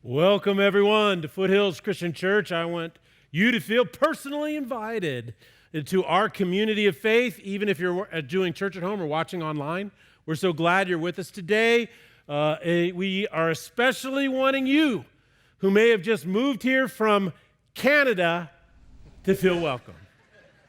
Welcome, everyone, to Foothills Christian Church. I want you to feel personally invited into our community of faith, even if you're doing church at home or watching online. We're so glad you're with us today. We are especially wanting you who may have just moved here from Canada to feel welcome.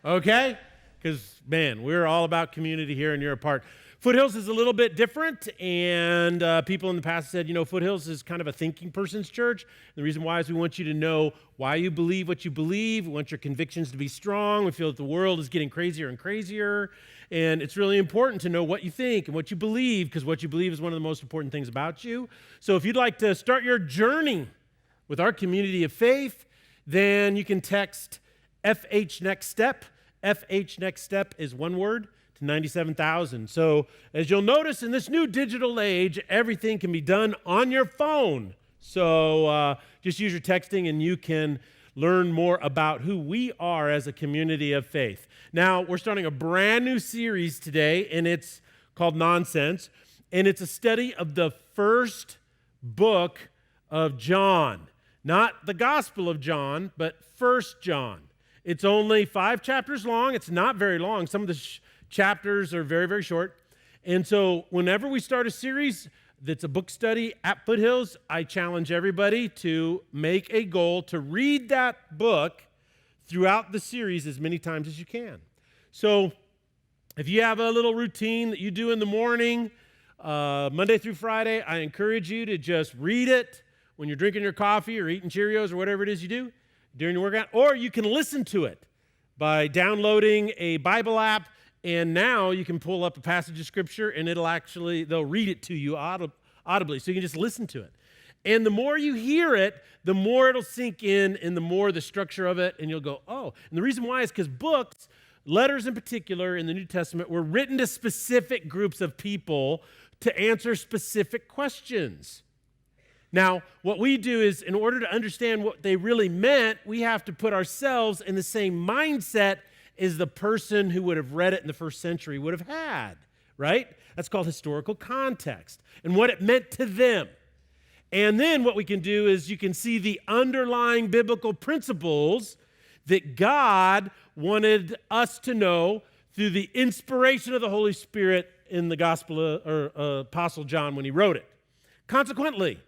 Okay? Because, man, we're all about community here, and you're a part. Foothills is a little bit different, and people in the past said, Foothills is kind of a thinking person's church. And the reason why is we want you to know why you believe what you believe. We want your convictions to be strong. We feel that the world is getting crazier and crazier, and it's really important to know what you think and what you believe, because what you believe is one of the most important things about you. So if you'd like to start your journey with our community of faith, then you can text FH Next Step. FH Next Step is one word to 97,000. So as you'll notice in this new digital age, everything can be done on your phone. So just use your texting and you can learn more about who we are as a community of faith. Now, we're starting a brand new series today, and it's called Nonsense, and it's a study of the first book of John. Not the Gospel of John, but 1 John. It's only 5 chapters long. It's not very long. Some of the chapters are very, very short. And so whenever we start a series that's a book study at Foothills, I challenge everybody to make a goal to read that book throughout the series as many times as you can. So if you have a little routine that you do in the morning, Monday through Friday, I encourage you to just read it when you're drinking your coffee or eating Cheerios or whatever it is you do during your workout, or you can listen to it by downloading a Bible app, and now you can pull up a passage of Scripture, and they'll read it to you audibly, so you can just listen to it. And the more you hear it, the more it'll sink in, and the more the structure of it, and you'll go, oh. And the reason why is because books, letters in particular in the New Testament, were written to specific groups of people to answer specific questions. Now, what we do is, in order to understand what they really meant, we have to put ourselves in the same mindset as the person who would have read it in the first century would have had, right? That's called historical context and what it meant to them. And then what we can do is you can see the underlying biblical principles that God wanted us to know through the inspiration of the Holy Spirit in the Gospel or Apostle John when he wrote it. Consequently,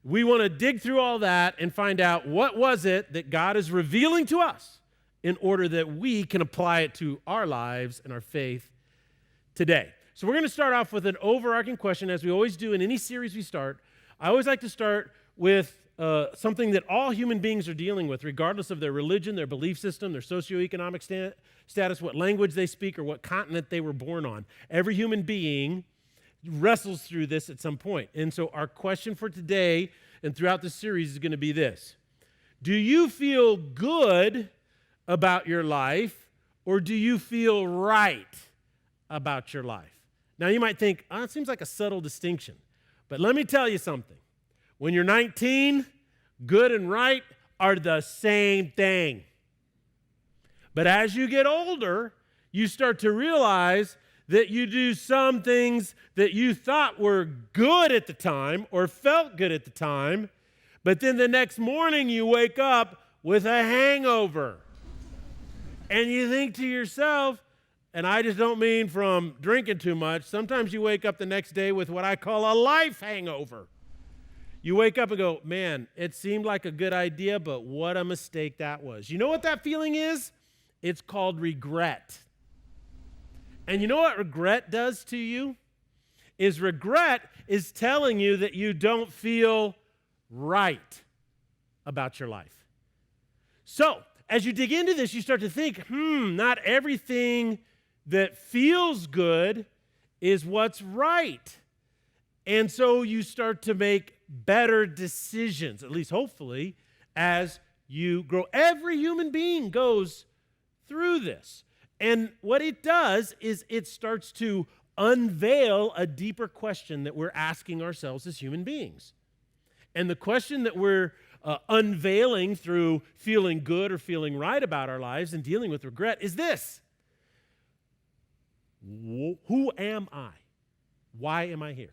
we want to dig through all that and find out what was it that God is revealing to us in order that we can apply it to our lives and our faith today. So we're going to start off with an overarching question, as we always do in any series we start. I always like to start with something that all human beings are dealing with, regardless of their religion, their belief system, their socioeconomic status, what language they speak, or what continent they were born on. Every human being wrestles through this at some point. And so our question for today and throughout the series is going to be this. Do you feel good about your life, or do you feel right about your life? Now you might think, it seems like a subtle distinction. But let me tell you something. When you're 19, good and right are the same thing. But as you get older, you start to realize that you do some things that you thought were good at the time or felt good at the time, but then the next morning you wake up with a hangover. And you think to yourself, and I just don't mean from drinking too much, sometimes you wake up the next day with what I call a life hangover. You wake up and go, man, it seemed like a good idea, but what a mistake that was. You know what that feeling is? It's called regret. And you know what regret does to you? Regret is telling you that you don't feel right about your life. So, as you dig into this, you start to think, not everything that feels good is what's right. And so you start to make better decisions, at least hopefully, as you grow. Every human being goes through this. And what it does is it starts to unveil a deeper question that we're asking ourselves as human beings. And the question that we're unveiling through feeling good or feeling right about our lives and dealing with regret is this. Who am I? Why am I here?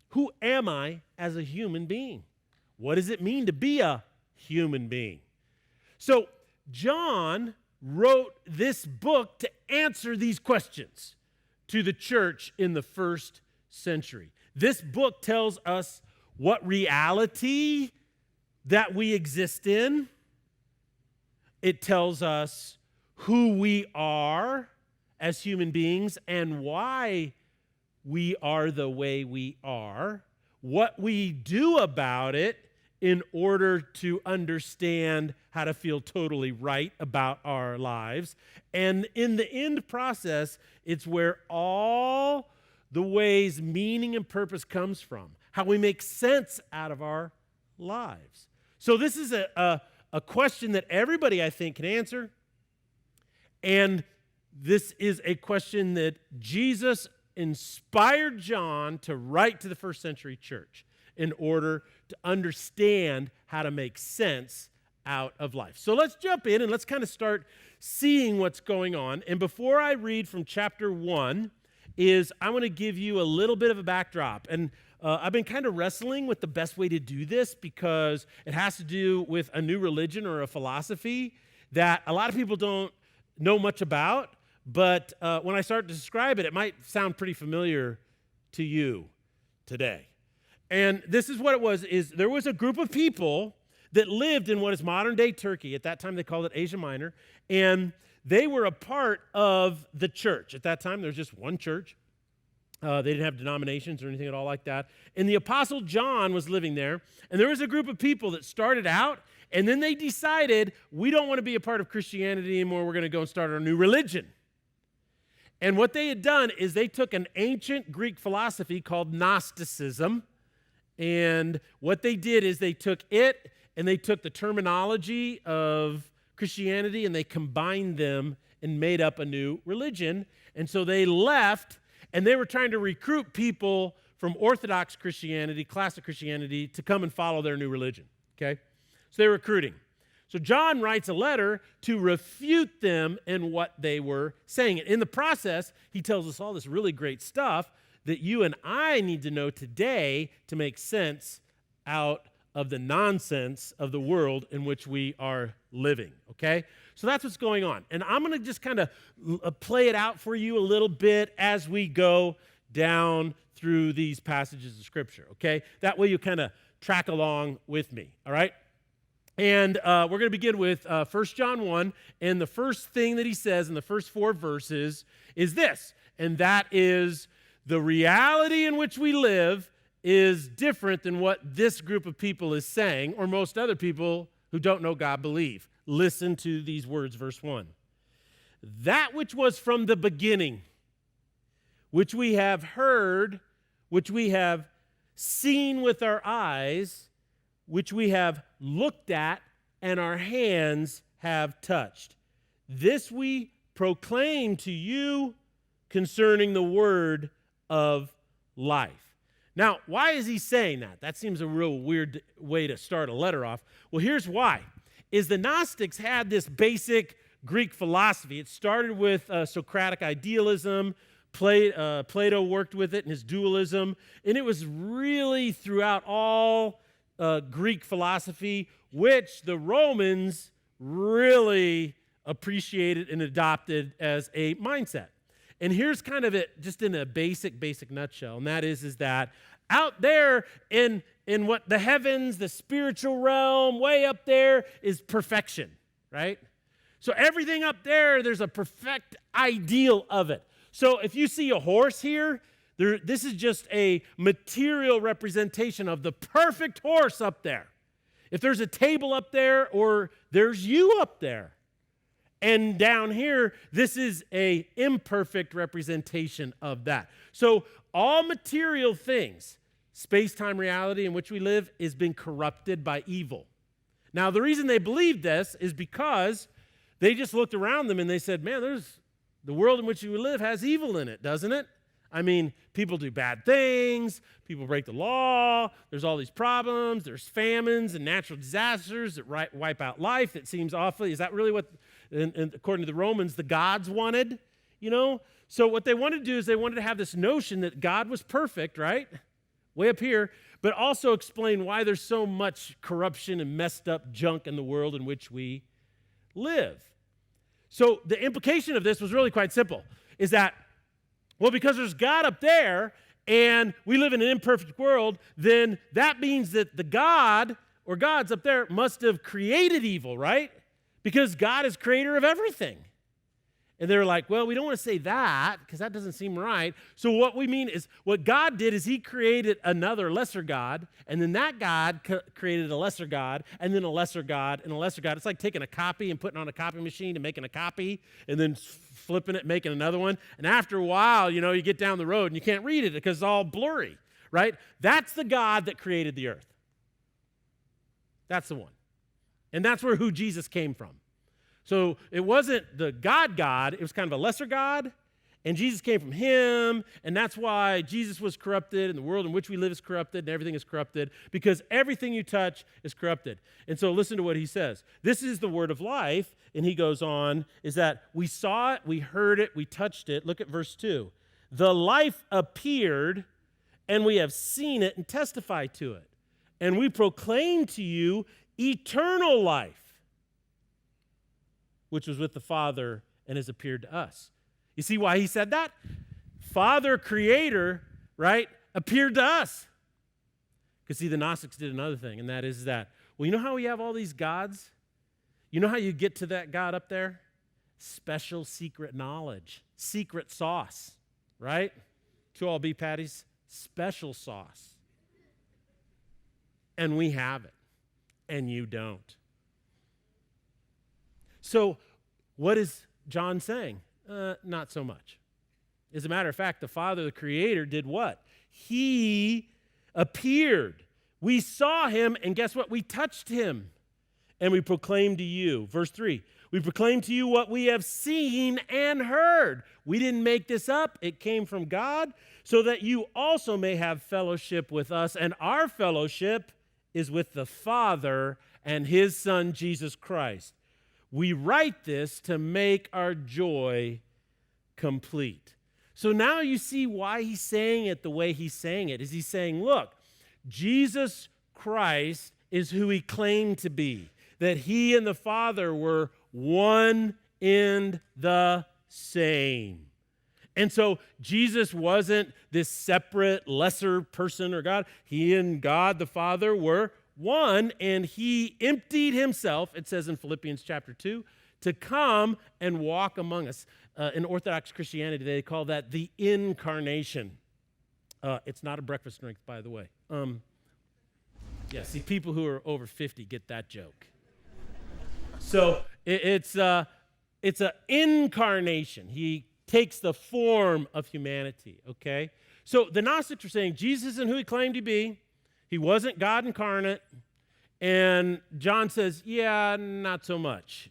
Who am I as a human being? What does it mean to be a human being? So John wrote this book to answer these questions to the church in the first century. This book tells us what reality that we exist in. It tells us who we are as human beings and why we are the way we are, what we do about it in order to understand how to feel totally right about our lives. And in the end process, it's where all the ways meaning and purpose comes from, how we make sense out of our lives. So this is a question that everybody, I think, can answer. And this is a question that Jesus inspired John to write to the first century church in order to understand how to make sense out of life. So let's jump in and let's kind of start seeing what's going on. And before I read from chapter 1, I want to give you a little bit of a backdrop. And I've been kind of wrestling with the best way to do this because it has to do with a new religion or a philosophy that a lot of people don't know much about. But when I start to describe it, it might sound pretty familiar to you today. And this is what it was, is there was a group of people that lived in what is modern-day Turkey. At that time, they called it Asia Minor. And they were a part of the church. At that time, there was just one church. They didn't have denominations or anything at all like that. And the Apostle John was living there. And there was a group of people that started out, and then they decided, we don't want to be a part of Christianity anymore. We're going to go and start our new religion. And what they had done is they took an ancient Greek philosophy called Gnosticism. And what they did is they took it and they took the terminology of Christianity and they combined them and made up a new religion. And so they left and they were trying to recruit people from Orthodox Christianity, classic Christianity, to come and follow their new religion, okay? So they're recruiting. So John writes a letter to refute them in what they were saying. And in the process, he tells us all this really great stuff that you and I need to know today to make sense out of the nonsense of the world in which we are living, okay? So that's what's going on. And I'm going to just kind of play it out for you a little bit as we go down through these passages of Scripture, okay? That way you kind of track along with me, all right? And we're going to begin with 1 John 1, and the first thing that he says in the first 4 verses is this, and that is, the reality in which we live is different than what this group of people is saying, or most other people who don't know God believe. Listen to these words, verse 1. That which was from the beginning, which we have heard, which we have seen with our eyes, which we have looked at, and our hands have touched. This we proclaim to you concerning the word of life. Now, why is he saying that? That seems a real weird way to start a letter off. Well, here's why. Is the Gnostics had this basic Greek philosophy. It started with Socratic idealism. Plato worked with it in his dualism. And it was really throughout all Greek philosophy, which the Romans really appreciated and adopted as a mindset. And here's kind of it, just in a basic nutshell, and that is that out there in what the heavens, the spiritual realm, way up there is perfection, right? So everything up there, there's a perfect ideal of it. So if you see a horse here, this is just a material representation of the perfect horse up there. If there's a table up there, or there's you up there. And down here, this is an imperfect representation of that. So all material things, space-time reality in which we live, is being corrupted by evil. Now, the reason they believed this is because they just looked around them and they said, man, the world in which we live has evil in it, doesn't it? I mean, people do bad things, people break the law, there's all these problems, there's famines and natural disasters that wipe out life. It seems awfully, is that really what, and according to the Romans, the gods wanted? You know? So what they wanted to do is they wanted to have this notion that God was perfect, right? way up here, but also explain why there's so much corruption and messed up junk in the world in which we live. So the implication of this was really quite simple, is that, well, because there's God up there and we live in an imperfect world, then that means that the God or gods up there must have created evil, right? Because God is creator of everything. And they're like, well, we don't want to say that because that doesn't seem right. So what we mean is what God did is he created another lesser God, and then that God created a lesser God, and then a lesser God, and a lesser God. It's like taking a copy and putting on a copy machine and making a copy, and then flipping it, making another one. And after a while, you get down the road and you can't read it because it's all blurry, right? That's the God that created the earth. That's the one. And that's who Jesus came from. So it wasn't the God, it was kind of a lesser God, and Jesus came from him, and that's why Jesus was corrupted, and the world in which we live is corrupted, and everything is corrupted, because everything you touch is corrupted. And so listen to what he says. This is the word of life, and he goes on, is that we saw it, we heard it, we touched it. Look at verse 2. The life appeared, and we have seen it and testified to it. And we proclaim to you eternal life, which was with the Father and has appeared to us. You see why he said that? Father, creator, right, appeared to us. Because see, the Gnostics did another thing, and that is that, well, you know how we have all these gods? You know how you get to that God up there? Special secret knowledge, secret sauce, right? 2 all beef patties, special sauce. And we have it, and you don't. So what is John saying? Not so much. As a matter of fact, the Father, the Creator, did what? He appeared. We saw him, and guess what? We touched him, and we proclaimed to you. Verse 3, we proclaim to you what we have seen and heard. We didn't make this up. It came from God, so that you also may have fellowship with us, and our fellowship is with the Father and his Son, Jesus Christ. We write this to make our joy complete. So now you see why he's saying it the way he's saying it. Is he's saying, look, Jesus Christ is who he claimed to be, that he and the Father were one and the same. And so Jesus wasn't this separate, lesser person or God. He and God the Father were one, and he emptied himself, it says in Philippians chapter 2, to come and walk among us. In Orthodox Christianity, they call that the incarnation. It's not a breakfast drink, by the way. See, people who are over 50 get that joke. So it's an incarnation. He takes the form of humanity, okay? So the Gnostics are saying Jesus isn't who he claimed to be. He wasn't God incarnate. And John says, yeah, not so much.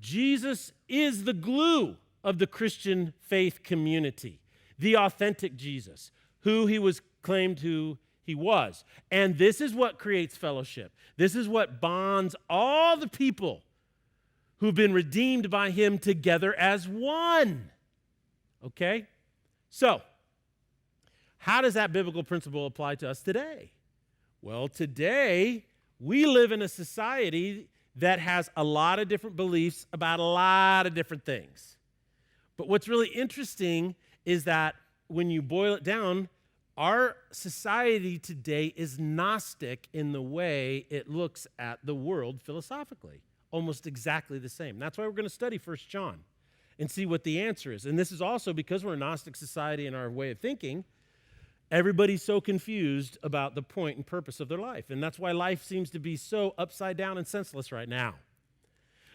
Jesus is the glue of the Christian faith community, the authentic Jesus, who he was claimed who he was. And this is what creates fellowship. This is what bonds all the people who've been redeemed by him together as one. Okay? So, how does that biblical principle apply to us today? Well, today, we live in a society that has a lot of different beliefs about a lot of different things. But what's really interesting is that when you boil it down, our society today is Gnostic in the way it looks at the world philosophically, almost exactly the same. That's why we're going to study 1 John and see what the answer is. And this is also because we're a Gnostic society in our way of thinking. Everybody's so confused about the point and purpose of their life. And that's why life seems to be so upside down and senseless right now.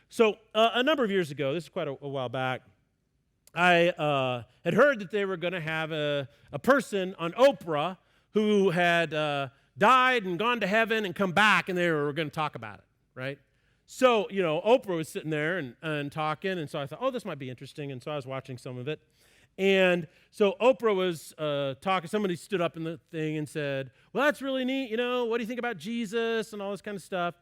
So a number of years ago, this is quite a while back, I had heard that they were going to have a person on Oprah who had died and gone to heaven and come back, and they were going to talk about it, right? So, Oprah was sitting there and talking, and so I thought, oh, this might be interesting, and so I was watching some of it. And so Oprah was talking. Somebody stood up in the thing and said, well, that's really neat. What do you think about Jesus and all this kind of stuff?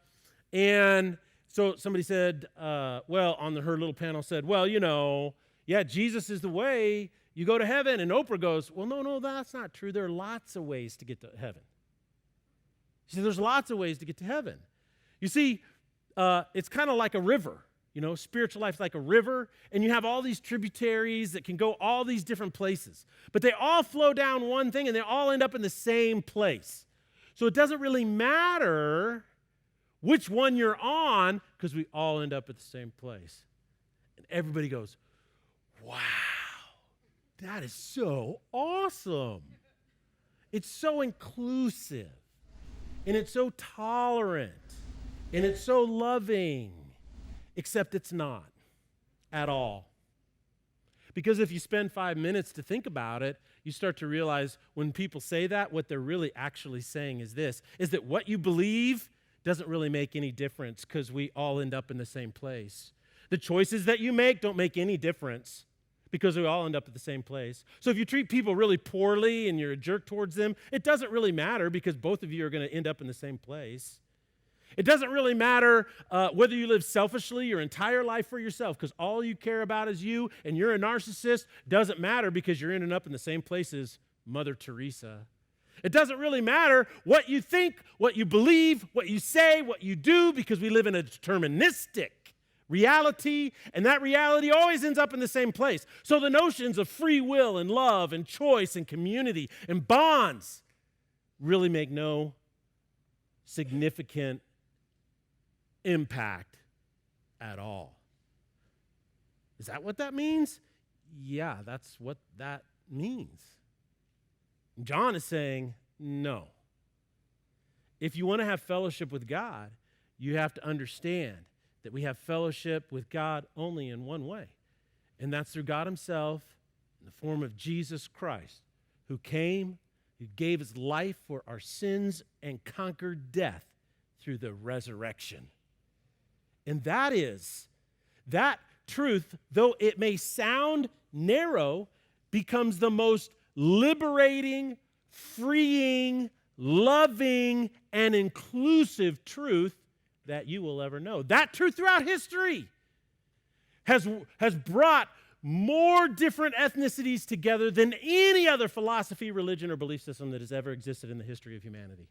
And so somebody said, her little panel said, well, yeah, Jesus is the way. you go to heaven. And Oprah goes, well, no, that's not true. There are lots of ways to get to heaven. She said, there's lots of ways to get to heaven. You see, it's kind of like a river. Spiritual life is like a river, and you have all these tributaries that can go all these different places. But they all flow down one thing, and they all end up in the same place. So it doesn't really matter which one you're on, because we all end up at the same place. And everybody goes, wow, that is so awesome. It's so inclusive, and it's so tolerant, and it's so loving. Except it's not at all. Because if you spend 5 minutes to think about it, you start to realize when people say that, what they're really actually saying is this, is that what you believe doesn't really make any difference because we all end up in the same place. The choices that you make don't make any difference because we all end up at the same place. So if you treat people really poorly and you're a jerk towards them, it doesn't really matter because both of you are going to end up in the same place. It doesn't really matter whether you live selfishly your entire life for yourself because all you care about is you and you're a narcissist. Doesn't matter because you're ending up in the same place as Mother Teresa. It doesn't really matter what you think, what you believe, what you say, what you do because we live in a deterministic reality, and that reality always ends up in the same place. So the notions of free will and love and choice and community and bonds really make no significant impact at all. Is that what that means? Yeah, that's what that means. John is saying, no. If you want to have fellowship with God, you have to understand that we have fellowship with God only in one way, and that's through God himself in the form of Jesus Christ, who came, who gave his life for our sins and conquered death through the resurrection. And that truth, though it may sound narrow, becomes the most liberating, freeing, loving, and inclusive truth that you will ever know. That truth throughout history has brought more different ethnicities together than any other philosophy, religion, or belief system that has ever existed in the history of humanity.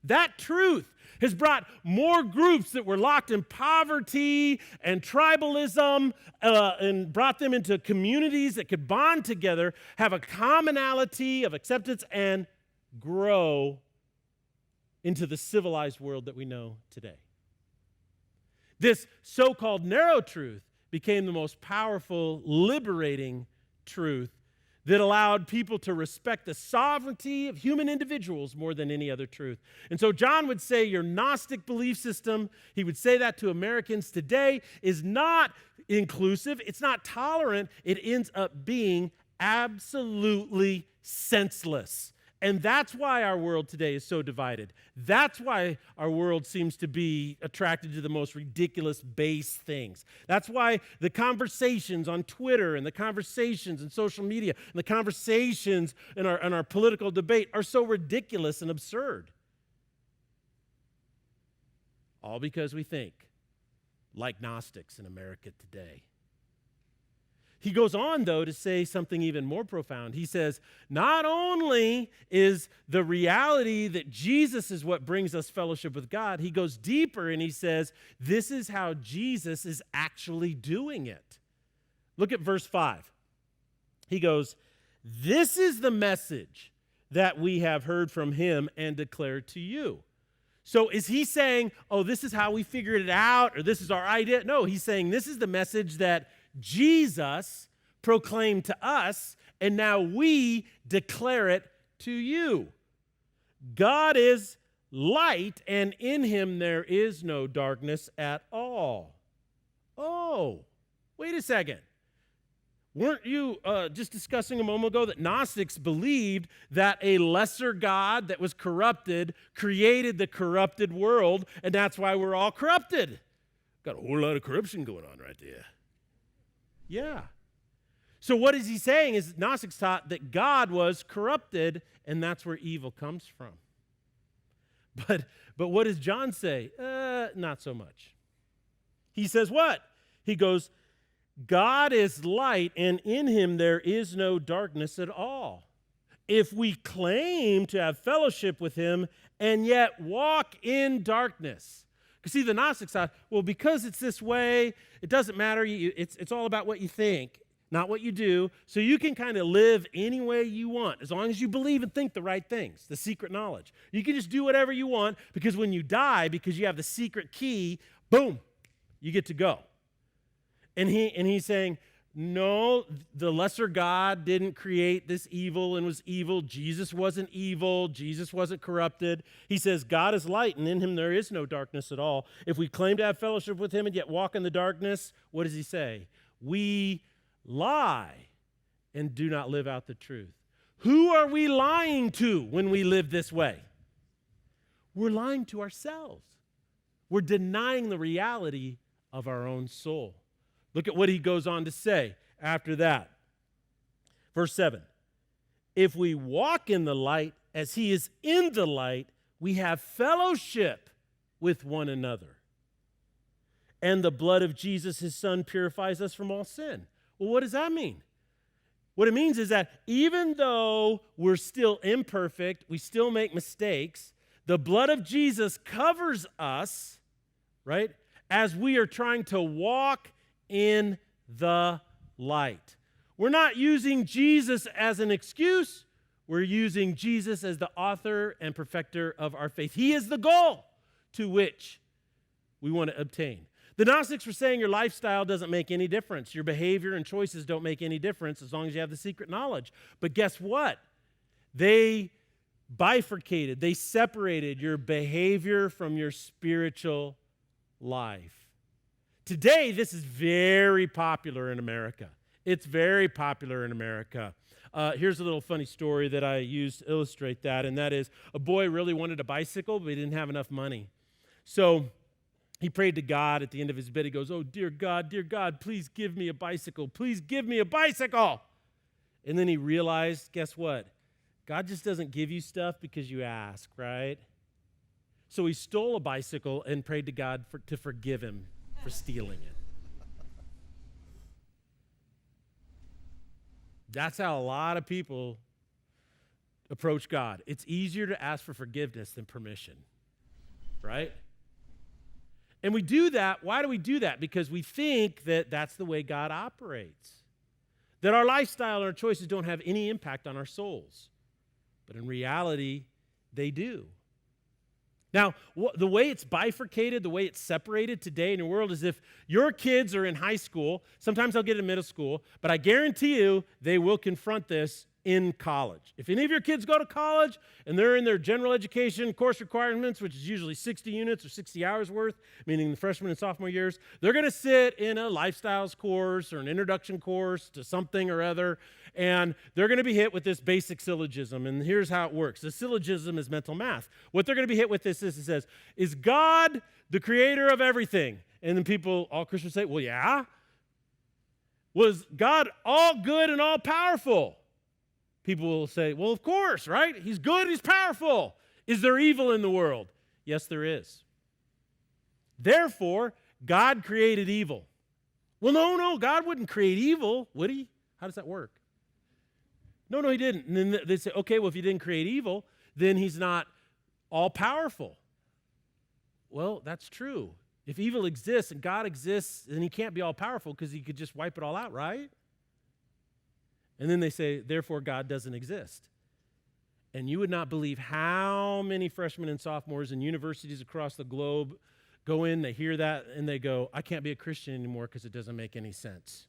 That truth has brought more groups that were locked in poverty and tribalism and brought them into communities that could bond together, have a commonality of acceptance, and grow into the civilized world that we know today. This so-called narrow truth became the most powerful, liberating truth that allowed people to respect the sovereignty of human individuals more than any other truth. And so John would say your Gnostic belief system, he would say that to Americans today, is not inclusive, it's not tolerant, it ends up being absolutely senseless. And that's why our world today is so divided. That's why our world seems to be attracted to the most ridiculous, base things. That's why the conversations on Twitter and the conversations in social media and the conversations in our political debate are so ridiculous and absurd. All because we think like Gnostics in America today. He goes on, though, to say something even more profound. He says, not only is the reality that Jesus is what brings us fellowship with God, he goes deeper and he says, this is how Jesus is actually doing it. Look at verse 5. He goes, this is the message that we have heard from him and declared to you. So is he saying, oh, this is how we figured it out, or this is our idea? No, he's saying this is the message that Jesus proclaimed to us, and now we declare it to you. God is light, and in him there is no darkness at all. Oh, wait a second. Weren't you just discussing a moment ago that Gnostics believed that a lesser God that was corrupted created the corrupted world, and that's why we're all corrupted? Got a whole lot of corruption going on right there. Yeah. So what is he saying is Gnostics taught that God was corrupted, and that's where evil comes from. But what does John say? Not so much. He says what? He goes, God is light, and in him there is no darkness at all. If we claim to have fellowship with him and yet walk in darkness. Because see, the Gnostic side, well, because it's this way, it doesn't matter. It's all about what you think, not what you do. So you can kind of live any way you want, as long as you believe and think the right things, the secret knowledge. You can just do whatever you want, because when you die, because you have the secret key, boom, you get to go. And he's saying, no, the lesser God didn't create this evil and was evil. Jesus wasn't evil. Jesus wasn't corrupted. He says, God is light, and in him there is no darkness at all. If we claim to have fellowship with him and yet walk in the darkness, what does he say? We lie and do not live out the truth. Who are we lying to when we live this way? We're lying to ourselves. We're denying the reality of our own soul. Look at what he goes on to say after that. Verse 7. If we walk in the light as he is in the light, we have fellowship with one another. And the blood of Jesus, his son, purifies us from all sin. Well, what does that mean? What it means is that even though we're still imperfect, we still make mistakes, the blood of Jesus covers us, right, as we are trying to walk in the light. We're not using Jesus as an excuse. We're using Jesus as the author and perfecter of our faith. He is the goal to which we want to obtain. The Gnostics were saying your lifestyle doesn't make any difference. Your behavior and choices don't make any difference as long as you have the secret knowledge. But guess what? They bifurcated, they separated your behavior from your spiritual life. Today, this is very popular in America. It's very popular in America. Here's a little funny story that I used to illustrate that, and that is a boy really wanted a bicycle, but he didn't have enough money. So he prayed to God at the end of his bed. He goes, oh, dear God, please give me a bicycle. Please give me a bicycle. And then he realized, guess what? God just doesn't give you stuff because you ask, right? So he stole a bicycle and prayed to God to forgive him for stealing it. That's how a lot of people approach God. It's easier to ask for forgiveness than permission, right? And we do that. Why do we do that? Because we think that that's the way God operates, that our lifestyle and our choices don't have any impact on our souls. But in reality, they do. Now, the way it's bifurcated, the way it's separated today in the world is if your kids are in high school, sometimes they'll get in middle school, but I guarantee you they will confront this in college. If any of your kids go to college and they're in their general education course requirements, which is usually 60 units or 60 hours worth, meaning the freshman and sophomore years, they're going to sit in a lifestyles course or an introduction course to something or other, and they're going to be hit with this basic syllogism, and here's how it works. The syllogism is mental math. What they're going to be hit with is this. It says, is God the creator of everything? And then people, all Christians say, well, yeah. Was God all good and all powerful? People will say, well, of course, right? He's good, he's powerful. Is there evil in the world? Yes, there is. Therefore, God created evil. Well, no, God wouldn't create evil, would he? How does that work? No, he didn't. And then they say, okay, well, if he didn't create evil, then he's not all-powerful. Well, that's true. If evil exists and God exists, then he can't be all-powerful because he could just wipe it all out, right? And then they say, therefore, God doesn't exist. And you would not believe how many freshmen and sophomores in universities across the globe go in, they hear that, and they go, I can't be a Christian anymore because it doesn't make any sense.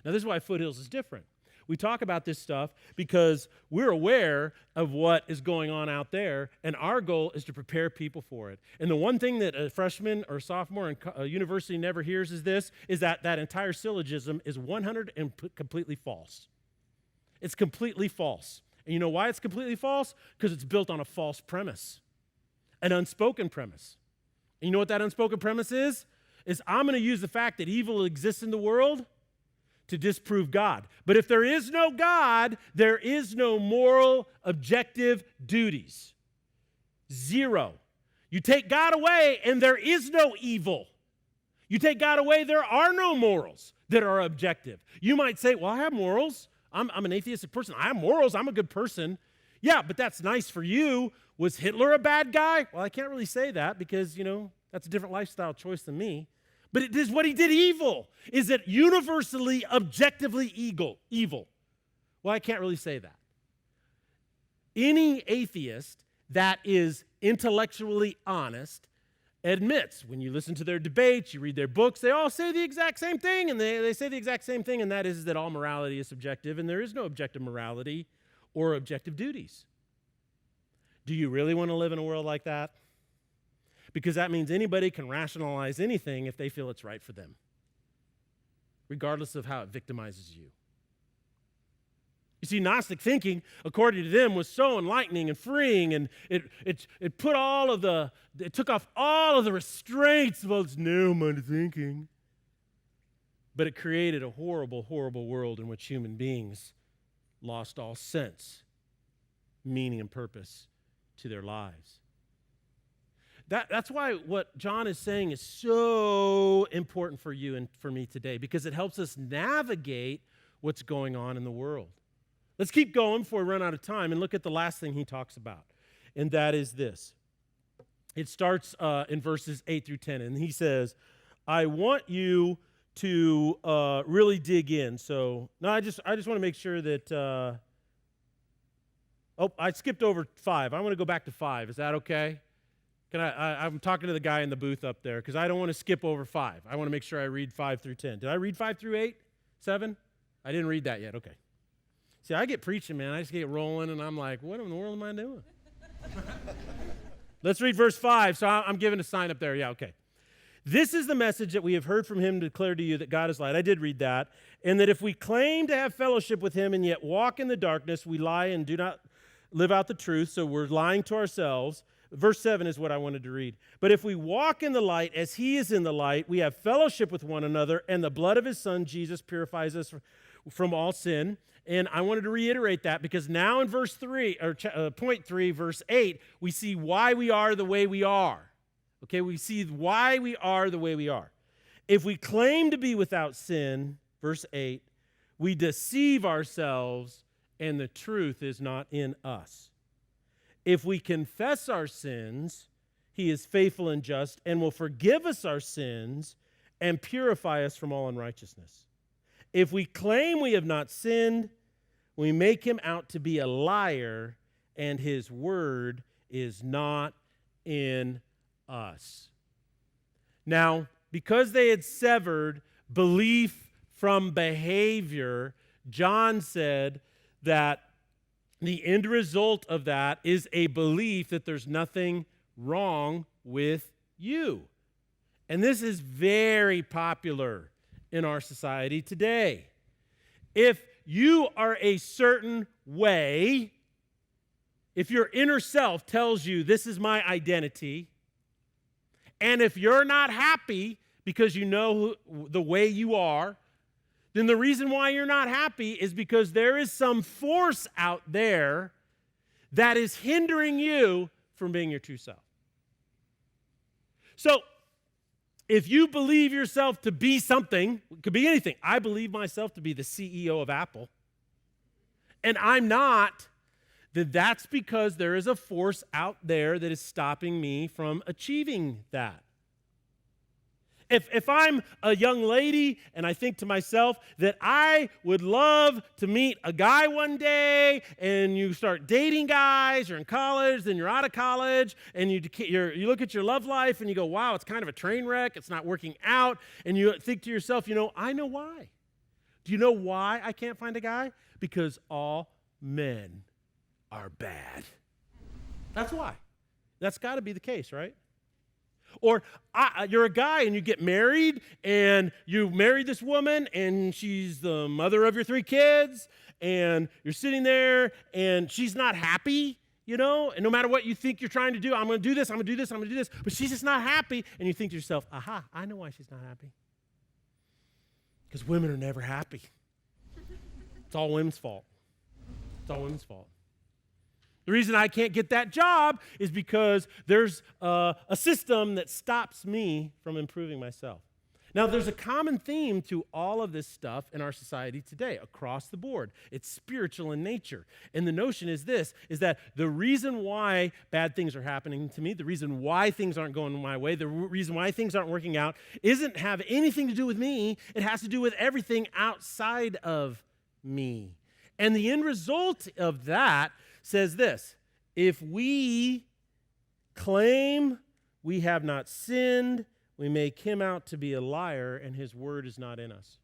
Now, this is why Foothills is different. We talk about this stuff because we're aware of what is going on out there, and our goal is to prepare people for it. And the one thing that a freshman or sophomore in a university never hears is this, is that entire syllogism is 100% and completely false. It's completely false. And you know why it's completely false? Because it's built on a false premise, an unspoken premise. And you know what that unspoken premise is? Is I'm going to use the fact that evil exists in the world to disprove God. But if there is no God, there is no moral, objective duties. Zero. You take God away, and there is no evil. You take God away, there are no morals that are objective. You might say, well, I have morals. I'm an atheistic person. I have morals. I'm a good person. Yeah, but that's nice for you. Was Hitler a bad guy? Well, I can't really say that because, that's a different lifestyle choice than me. But it is what he did evil. Is it universally, objectively evil? Well, I can't really say that. Any atheist that is intellectually honest admits, when you listen to their debates, you read their books, they all say the exact same thing, and they say the exact same thing, and that is that all morality is subjective, and there is no objective morality or objective duties. Do you really want to live in a world like that? Because that means anybody can rationalize anything if they feel it's right for them, regardless of how it victimizes you. You see, Gnostic thinking, according to them, was so enlightening and freeing, and it took off all of the restraints of its narrow-minded thinking. But it created a horrible, horrible world in which human beings lost all sense, meaning, and purpose to their lives. That's why what John is saying is so important for you and for me today, because it helps us navigate what's going on in the world. Let's keep going before we run out of time and look at the last thing he talks about, and that is this. It starts in verses 8 through 10, and he says, I want you to really dig in. So, no, I just want to make sure that, I skipped over 5. I want to go back to 5. Is that okay? I'm talking to the guy in the booth up there because I don't want to skip over 5. I want to make sure I read 5 through 10. Did I read 5 through 8? 7? I didn't read that yet. Okay. See, I get preaching, man. I just get rolling, and I'm like, what in the world am I doing? Let's read verse 5. So I'm giving a sign up there. Yeah, okay. This is the message that we have heard from him declare to you that God is light. I did read that. And that if we claim to have fellowship with him and yet walk in the darkness, we lie and do not live out the truth. So we're lying to ourselves. Verse 7 is what I wanted to read. But if we walk in the light as he is in the light, we have fellowship with one another, and the blood of his son, Jesus, purifies us from all sin. And I wanted to reiterate that because now in verse 3, or point 3, verse 8, we see why we are the way we are. Okay, we see why we are the way we are. If we claim to be without sin, verse 8, we deceive ourselves and the truth is not in us. If we confess our sins, he is faithful and just and will forgive us our sins and purify us from all unrighteousness. If we claim we have not sinned, we make him out to be a liar, and his word is not in us. Now, because they had severed belief from behavior, John said that the end result of that is a belief that there's nothing wrong with you. And this is very popular in our society today. If you are a certain way, if your inner self tells you this is my identity, and if you're not happy because you know the way you are, then the reason why you're not happy is because there is some force out there that is hindering you from being your true self. So, if you believe yourself to be something, it could be anything. I believe myself to be the CEO of Apple, and I'm not, then that's because there is a force out there that is stopping me from achieving that. If I'm a young lady and I think to myself that I would love to meet a guy one day, and you start dating guys, you're in college, then you're out of college, and you look at your love life and you go, wow, it's kind of a train wreck, it's not working out, and you think to yourself, I know why. Do you know why I can't find a guy? Because all men are bad. That's why. That's got to be the case, right? Or you're a guy and you get married and you married this woman and she's the mother of your 3 kids and you're sitting there and she's not happy, and no matter what you think you're trying to do, I'm going to do this, I'm going to do this, I'm going to do this, but she's just not happy, and you think to yourself, aha, I know why she's not happy. Because women are never happy. It's all women's fault. It's all women's fault. The reason I can't get that job is because there's a system that stops me from improving myself. Now, there's a common theme to all of this stuff in our society today, across the board. It's spiritual in nature. And the notion is this, is that the reason why bad things are happening to me, the reason why things aren't going my way, the reason why things aren't working out, isn't have anything to do with me. It has to do with everything outside of me. And the end result of that says this: if we claim we have not sinned, we make him out to be a liar, and his word is not in us.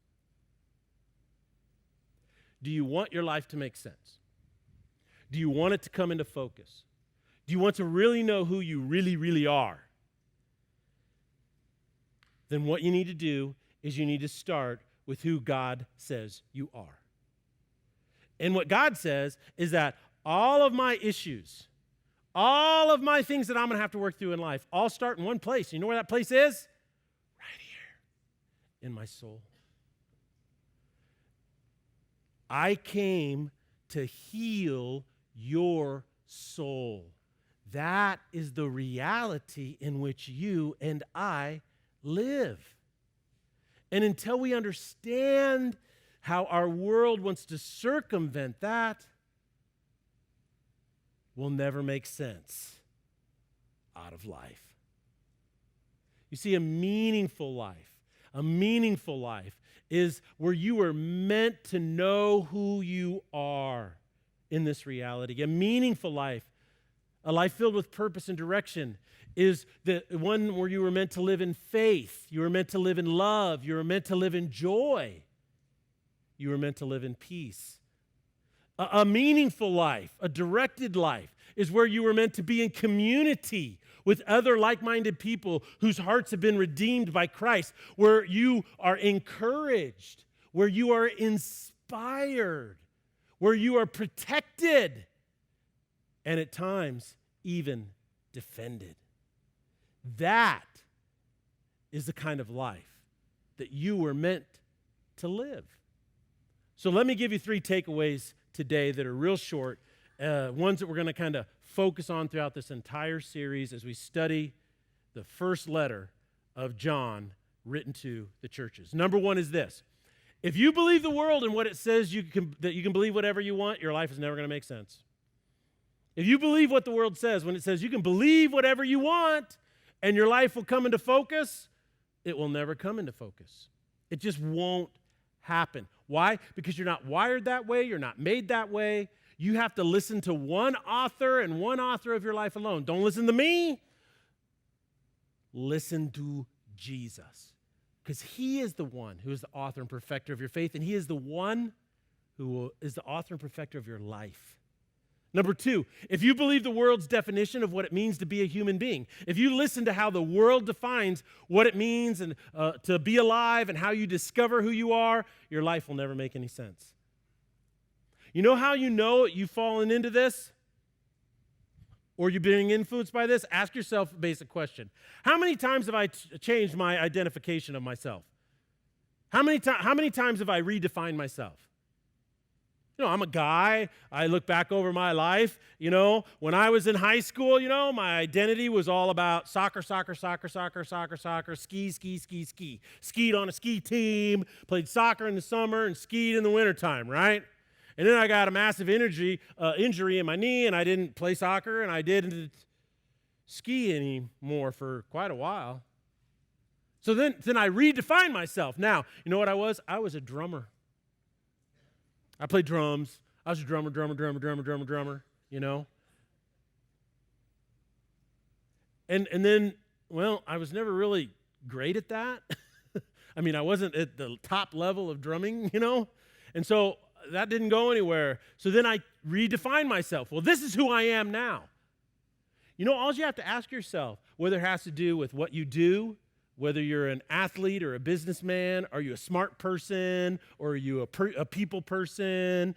Do you want your life to make sense? Do you want it to come into focus? Do you want to really know who you really, really are? Then what you need to do is you need to start with who God says you are. And what God says is that all of my issues, all of my things that I'm going to have to work through in life all start in one place. You know where that place is? Right here in my soul. I came to heal your soul. That is the reality in which you and I live. And until we understand how our world wants to circumvent that, we'll never make sense out of life. You see, a meaningful life is where you are meant to know who you are in this reality. A meaningful life, a life filled with purpose and direction, is the one where you were meant to live in faith, you were meant to live in love, you were meant to live in joy, you were meant to live in peace. A meaningful life, a directed life, is where you were meant to be in community with other like-minded people whose hearts have been redeemed by Christ, where you are encouraged, where you are inspired, where you are protected, and at times even defended. That is the kind of life that you were meant to live. So let me give you 3 takeaways today that are real short, ones that we're going to kind of focus on throughout this entire series as we study the first letter of John written to the churches. Number 1 is this: if you believe the world and what it says that you can believe whatever you want, your life is never going to make sense. If you believe what the world says when it says you can believe whatever you want and your life will come into focus, it will never come into focus. It just won't happen. Why? Because you're not wired that way. You're not made that way. You have to listen to one author and one author of your life alone. Don't listen to me. Listen to Jesus. Because he is the one who is the author and perfecter of your faith, and he is the one who is the author and perfecter of your life. Number 2, if you believe the world's definition of what it means to be a human being, if you listen to how the world defines what it means and to be alive and how you discover who you are, your life will never make any sense. You know how you know you've fallen into this? Or you're being influenced by this? Ask yourself a basic question. How many times have I changed my identification of myself? How many times have I redefined myself? You know, I'm a guy. I look back over my life. You know, when I was in high school, you know, my identity was all about soccer, ski. Skied on a ski team, played soccer in the summer, and skied in the wintertime, right? And then I got a massive injury in my knee, and I didn't play soccer, and I didn't ski anymore for quite a while. So then I redefined myself. Now, you know what I was? I was a drummer. I played drums. I was a drummer, you know. And then, well, I was never really great at that. I mean, I wasn't at the top level of drumming, you know. And so that didn't go anywhere. So then I redefined myself. Well, this is who I am now. You know, all you have to ask yourself, whether it has to do with what you do, whether you're an athlete or a businessman, are you a smart person, or are you a people person?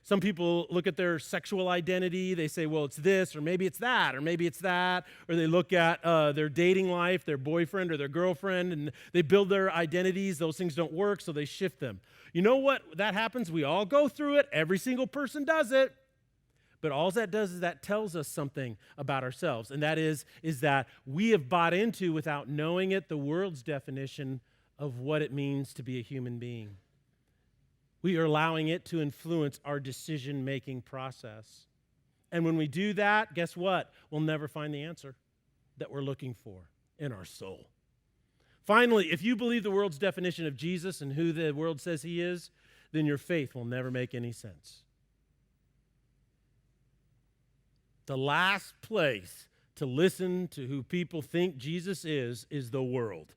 Some people look at their sexual identity. They say, well, it's this, or maybe it's that, or maybe it's that. Or they look at their dating life, their boyfriend or their girlfriend, and they build their identities. Those things don't work, so they shift them. You know what? That happens. We all go through it. Every single person does it. But all that does is that tells us something about ourselves, and that is that we have bought into, without knowing it, the world's definition of what it means to be a human being. We are allowing it to influence our decision-making process. And when we do that, guess what? We'll never find the answer that we're looking for in our soul. Finally, if you believe the world's definition of Jesus and who the world says he is, then your faith will never make any sense. The last place to listen to who people think Jesus is the world.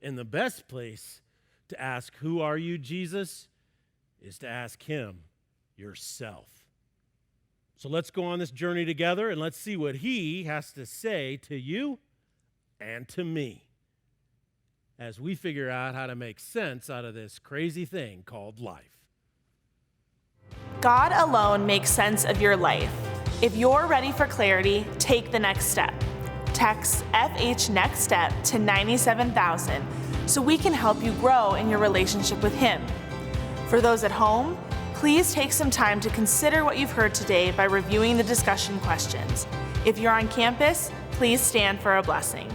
And the best place to ask, who are you, Jesus, is to ask him yourself. So let's go on this journey together and let's see what he has to say to you and to me as we figure out how to make sense out of this crazy thing called life. God alone makes sense of your life. If you're ready for clarity, take the next step. Text FH Next Step to 97,000 so we can help you grow in your relationship with him. For those at home, please take some time to consider what you've heard today by reviewing the discussion questions. If you're on campus, please stand for a blessing.